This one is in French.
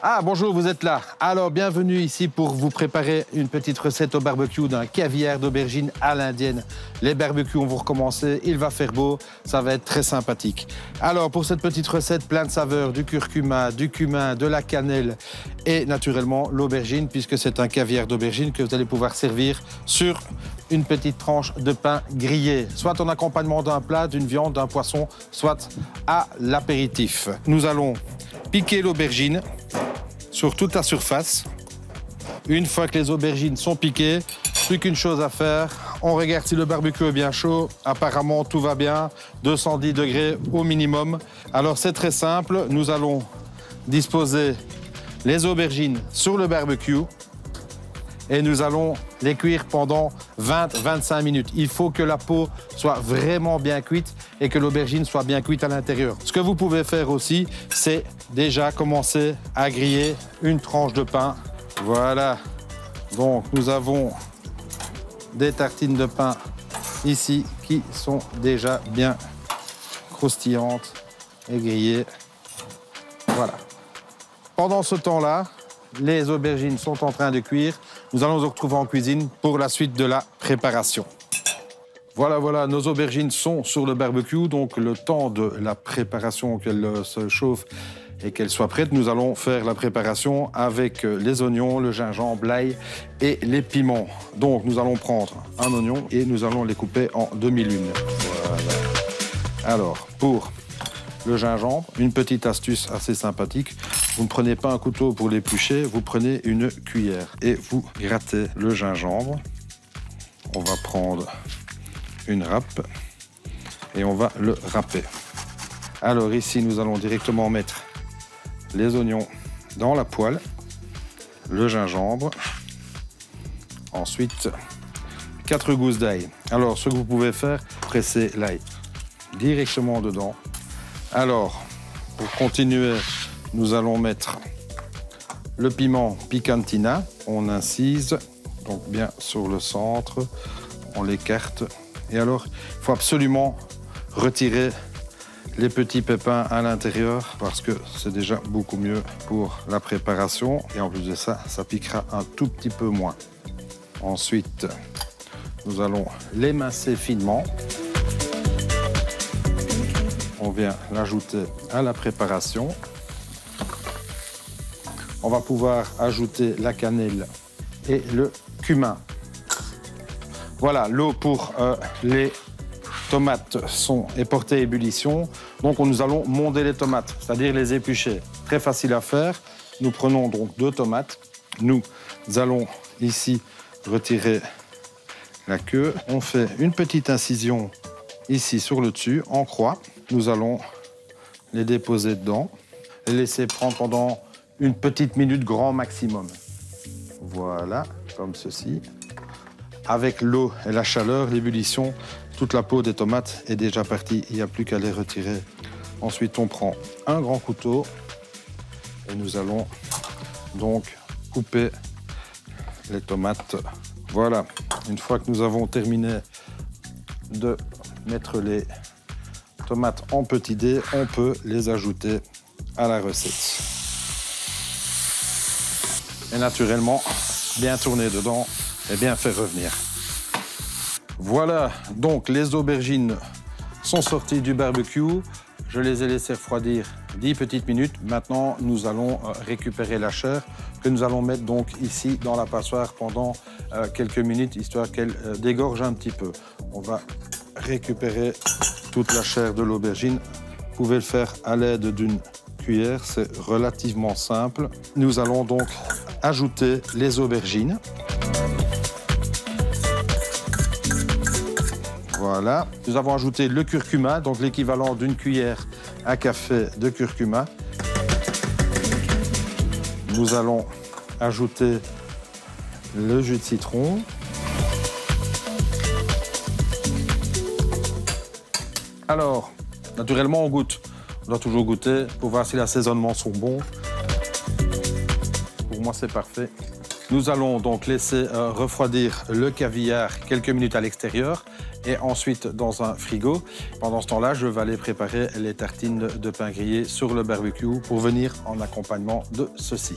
Ah, bonjour, vous êtes là. Alors, bienvenue ici pour vous préparer une petite recette au barbecue d'un caviar d'aubergine à l'indienne. Les barbecues, on va recommencer, il va faire beau, ça va être très sympathique. Alors, pour cette petite recette plein de saveurs, du curcuma, du cumin, de la cannelle et naturellement l'aubergine, puisque c'est un caviar d'aubergine que vous allez pouvoir servir sur une petite tranche de pain grillé, soit en accompagnement d'un plat, d'une viande, d'un poisson, soit à l'apéritif. Nous allons piquer l'aubergine sur toute la surface. Une fois que les aubergines sont piquées, plus qu'une chose à faire, on regarde si le barbecue est bien chaud. Apparemment, tout va bien, 210 degrés au minimum. Alors c'est très simple, nous allons disposer les aubergines sur le barbecue et nous allons les cuire pendant 20-25 minutes. Il faut que la peau soit vraiment bien cuite et que l'aubergine soit bien cuite à l'intérieur. Ce que vous pouvez faire aussi, c'est déjà commencer à griller une tranche de pain. Voilà. Donc, nous avons des tartines de pain ici qui sont déjà bien croustillantes et grillées. Voilà. Pendant ce temps-là, les aubergines sont en train de cuire. Nous allons nous retrouver en cuisine pour la suite de la préparation. Voilà, nos aubergines sont sur le barbecue. Donc, le temps de la préparation, qu'elles se chauffent et qu'elles soient prêtes, nous allons faire la préparation avec les oignons, le gingembre, l'ail et les piments. Donc, nous allons prendre un oignon et nous allons les couper en demi-lune. Voilà. Alors, pour le gingembre, une petite astuce assez sympathique. Vous ne prenez pas un couteau pour l'éplucher, vous prenez une cuillère et vous grattez le gingembre. On va prendre une râpe et on va le râper. Alors ici, nous allons directement mettre les oignons dans la poêle, le gingembre, ensuite 4 gousses d'ail. Alors, ce que vous pouvez faire, presser l'ail directement dedans. Alors, pour continuer, nous allons mettre le piment picantina. On incise, donc bien sur le centre, on l'écarte. Et alors, il faut absolument retirer les petits pépins à l'intérieur parce que c'est déjà beaucoup mieux pour la préparation. Et en plus de ça, ça piquera un tout petit peu moins. Ensuite, nous allons l'émincer finement. On vient l'ajouter à la préparation. On va pouvoir ajouter la cannelle et le cumin. Voilà, l'eau pour les tomates est portée à ébullition. Donc, nous allons monder les tomates, c'est-à-dire les éplucher. Très facile à faire. Nous prenons donc 2 tomates. Nous allons ici retirer la queue. On fait une petite incision ici sur le dessus, en croix. Nous allons les déposer dedans, les laisser prendre pendant une petite minute grand maximum. Voilà, comme ceci. Avec l'eau et la chaleur, l'ébullition, toute la peau des tomates est déjà partie. Il n'y a plus qu'à les retirer. Ensuite, on prend un grand couteau et nous allons donc couper les tomates. Voilà, une fois que nous avons terminé de mettre les tomates en petits dés, on peut les ajouter à la recette. Et naturellement, bien tourner dedans et bien faire revenir. Voilà, donc les aubergines sont sorties du barbecue. Je les ai laissées refroidir 10 petites minutes. Maintenant, nous allons récupérer la chair que nous allons mettre donc ici dans la passoire pendant quelques minutes, histoire qu'elle dégorge un petit peu. On va récupérer toute la chair de l'aubergine. Vous pouvez le faire à l'aide d'une cuillère, c'est relativement simple. Nous allons donc ajouter les aubergines. Voilà. Nous avons ajouté le curcuma, donc l'équivalent d'une cuillère à café de curcuma. Nous allons ajouter le jus de citron. Alors, naturellement, on goûte. On doit toujours goûter pour voir si les assaisonnements sont bons. Pour moi, c'est parfait. Nous allons donc laisser refroidir le caviar quelques minutes à l'extérieur et ensuite dans un frigo. Pendant ce temps-là, je vais aller préparer les tartines de pain grillé sur le barbecue pour venir en accompagnement de ceci.